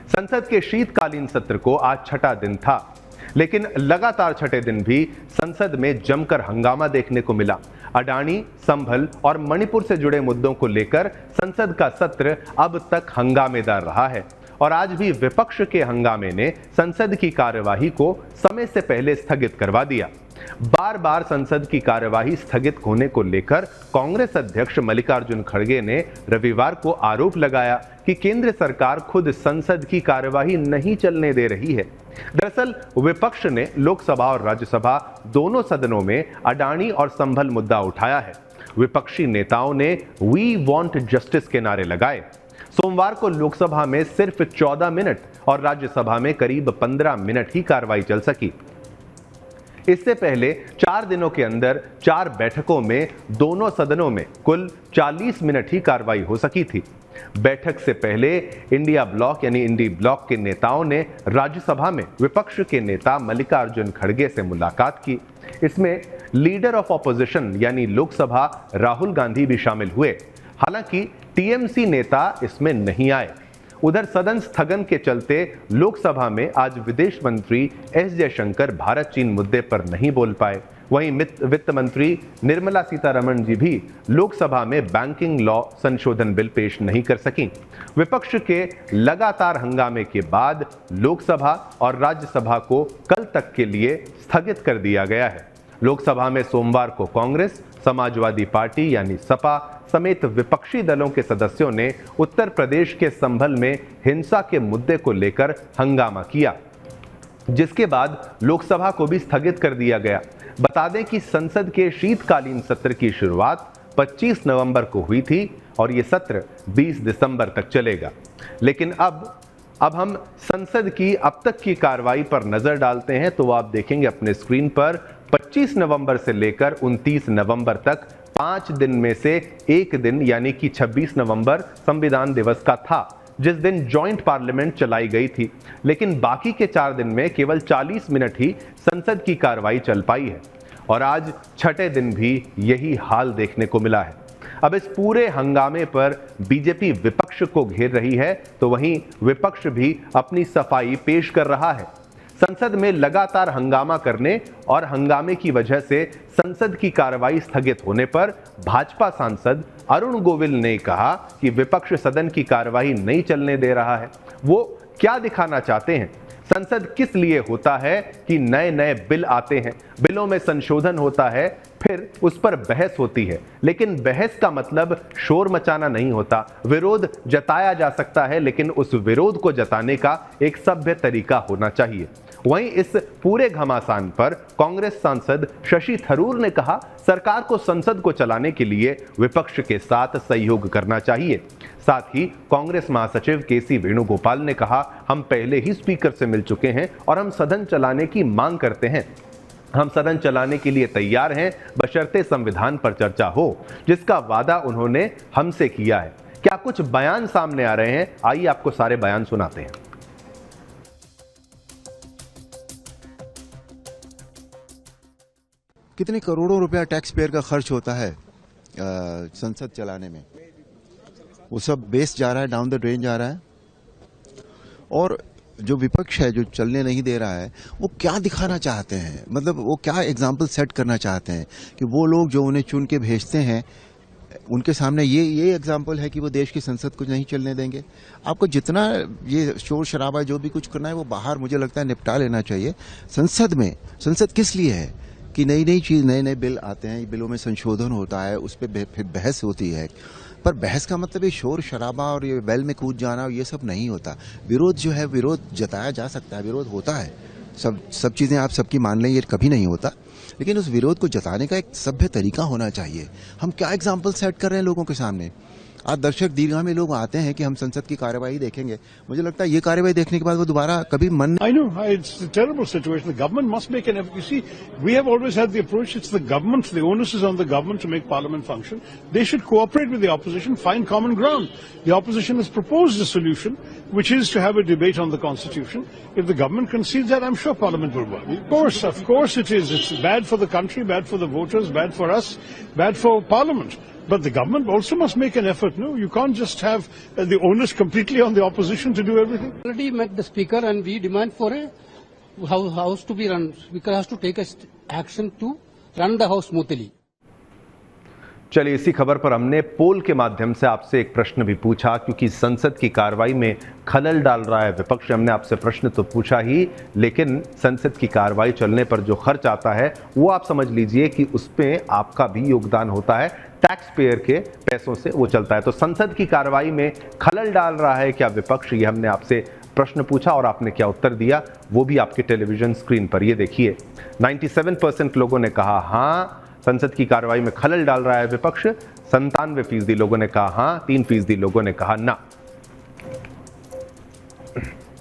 संसद के शीतकालीन सत्र को आज छठा दिन था, लेकिन लगातार छठे दिन भी संसद में जमकर हंगामा देखने को मिला। अडानी, संभल और मणिपुर से जुड़े मुद्दों को लेकर संसद का सत्र अब तक हंगामेदार रहा है और आज भी विपक्ष के हंगामे ने संसद की कार्यवाही को समय से पहले स्थगित करवा दिया। बार बार संसद की कार्यवाही स्थगित होने को लेकर कांग्रेस अध्यक्ष मल्लिकार्जुन खड़गे ने रविवार को आरोप लगाया कि केंद्र सरकार खुद संसद की कार्यवाही नहीं चलने दे रही है। दरअसल विपक्ष ने लोकसभा और राज्यसभा दोनों सदनों में अडानी और संभल मुद्दा उठाया है। विपक्षी नेताओं ने वी वांट जस्टिस के नारे लगाए। सोमवार को लोकसभा में सिर्फ 14 मिनट और राज्यसभा में करीब 15 मिनट ही कार्रवाई चल सकी। इससे पहले 4 दिनों के अंदर 4 बैठकों में दोनों सदनों में कुल 40 मिनट ही कार्रवाई हो सकी थी। बैठक से पहले इंडिया ब्लॉक यानी इंडी ब्लॉक के नेताओं ने राज्यसभा में विपक्ष के नेता मल्लिकार्जुन खड़गे से मुलाकात की। इसमें लीडर ऑफ ऑपोजिशन यानी लोकसभा राहुल गांधी भी शामिल हुए। हालांकि टीएमसी नेता इसमें नहीं आए। उधर सदन स्थगन के चलते लोकसभा में आज विदेश मंत्री एस जयशंकर भारत चीन मुद्दे पर नहीं बोल पाए। वहीं वित्त मंत्री निर्मला सीतारमण जी भी लोकसभा में बैंकिंग लॉ संशोधन बिल पेश नहीं कर सकीं। विपक्ष के लगातार हंगामे के बाद लोकसभा और राज्यसभा को कल तक के लिए स्थगित कर दिया गया है। लोकसभा में सोमवार को कांग्रेस, समाजवादी पार्टी यानी सपा समेत विपक्षी दलों के सदस्यों ने उत्तर प्रदेश के संभल में हिंसा के मुद्दे को लेकर हंगामा किया, जिसके बाद लोकसभा को भी स्थगित कर दिया गया। बता दें कि संसद के शीतकालीन सत्र की शुरुआत 25 नवंबर को हुई थी और ये सत्र 20 दिसंबर तक चलेगा। लेकिन अब हम संसद की अब तक की कार्रवाई पर नजर डालते हैं तो आप देखेंगे अपने स्क्रीन पर 25 नवंबर से लेकर 29 नवंबर तक 5 दिन में से एक दिन यानी कि 26 नवंबर संविधान दिवस का था, जिस दिन जॉइंट पार्लियामेंट चलाई गई थी। लेकिन बाकी के 4 दिन में केवल 40 मिनट ही संसद की कार्रवाई चल पाई है और आज छठे दिन भी यही हाल देखने को मिला है। अब इस पूरे हंगामे पर बीजेपी विपक्ष को घेर रही है तो वहीं विपक्ष भी अपनी सफाई पेश कर रहा है। संसद में लगातार हंगामा करने और हंगामे की वजह से संसद की कार्रवाई स्थगित होने पर भाजपा सांसद अरुण गोविल ने कहा कि विपक्ष सदन की कार्रवाई नहीं चलने दे रहा है। वो क्या दिखाना चाहते हैं? संसद किस लिए होता है कि नए नए बिल आते हैं, बिलों में संशोधन होता है, फिर उस पर बहस होती है, लेकिन बहस का मतलब शोर मचाना नहीं होता। विरोध जताया जा सकता है, लेकिन उस विरोध को जताने का एक सभ्य तरीका होना चाहिए। वहीं इस पूरे घमासान पर कांग्रेस सांसद शशि थरूर ने कहा, सरकार को संसद को चलाने के लिए विपक्ष के साथ सहयोग करना चाहिए। साथ ही कांग्रेस महासचिव केसी वेणुगोपाल ने कहा, हम पहले ही स्पीकर से मिल चुके हैं और हम सदन चलाने की मांग करते हैं। हम सदन चलाने के लिए तैयार हैं, बशर्ते संविधान पर चर्चा हो, जिसका वादा उन्होंने हमसे किया है। क्या कुछ बयान सामने आ रहे हैं? आइए आपको सारे बयान सुनाते हैं। कितने करोड़ों रुपया टैक्स पेयर का खर्च होता है संसद चलाने में, वो सब बेस जा रहा है, डाउन द ड्रेन जा रहा है। और जो विपक्ष है जो चलने नहीं दे रहा है, वो क्या दिखाना चाहते हैं, मतलब वो क्या एग्जाम्पल सेट करना चाहते हैं कि वो लोग जो उन्हें चुन के भेजते हैं उनके सामने ये एग्जाम्पल है कि वो देश की संसद को नहीं चलने देंगे। आपको जितना ये शोर शराबा जो भी कुछ करना है वो बाहर मुझे लगता है निपटा लेना चाहिए। संसद में, संसद किस लिए है कि नई नई चीज, नए नए बिल आते हैं, बिलों में संशोधन होता है, उस पर फिर बहस होती है। पर बहस का मतलब ये शोर शराबा और ये वेल में कूद जाना ये सब नहीं होता। विरोध जो है, विरोध जताया जा सकता है, विरोध होता है, सब चीजें आप सबकी मान लें, ये कभी नहीं होता, लेकिन उस विरोध को जताने का एक सभ्य तरीका होना चाहिए। हम क्या एग्जाम्पल सेट कर रहे हैं लोगों के सामने? आज दर्शक दीर्घा में लोग आते हैं कि हम संसद की कार्यवाही देखेंगे, मुझे लगता है ये कार्यवाही देखने के बाद वो दोबारा कभी मन I know it's a terrible situation. The government must make an effort. You see, we have always had the approach, it's the government, the onus is on the government to make parliament function. They should cooperate with the opposition, find common ground. The opposition has proposed a solution. which is to have a debate on the Constitution. If the government concedes that, I'm sure Parliament will work. Of course it is. It's bad for the country, bad for the voters, bad for us, bad for Parliament. But the government also must make an effort, no? You can't just have the onus completely on the opposition to do everything. Already met the speaker and we demand for a house to be run. Speaker has to take action to run the house smoothly. चलिए, इसी खबर पर हमने पोल के माध्यम से आपसे एक प्रश्न भी पूछा, क्योंकि संसद की कार्रवाई में खलल डाल रहा है विपक्ष। हमने आपसे प्रश्न तो पूछा ही, लेकिन संसद की कार्रवाई चलने पर जो खर्च आता है वो आप समझ लीजिए कि उसमें आपका भी योगदान होता है, टैक्स पेयर के पैसों से वो चलता है। तो संसद की कार्रवाई में खलल डाल रहा है क्या विपक्ष, ये हमने आपसे प्रश्न पूछा और आपने क्या उत्तर दिया वो भी आपके टेलीविजन स्क्रीन पर ये देखिए। 97% लोगों ने कहा हाँ, संसद की कार्रवाई में खलल डाल रहा है विपक्ष। 97% लोगों ने कहा हाँ, 3% लोगों ने कहा ना।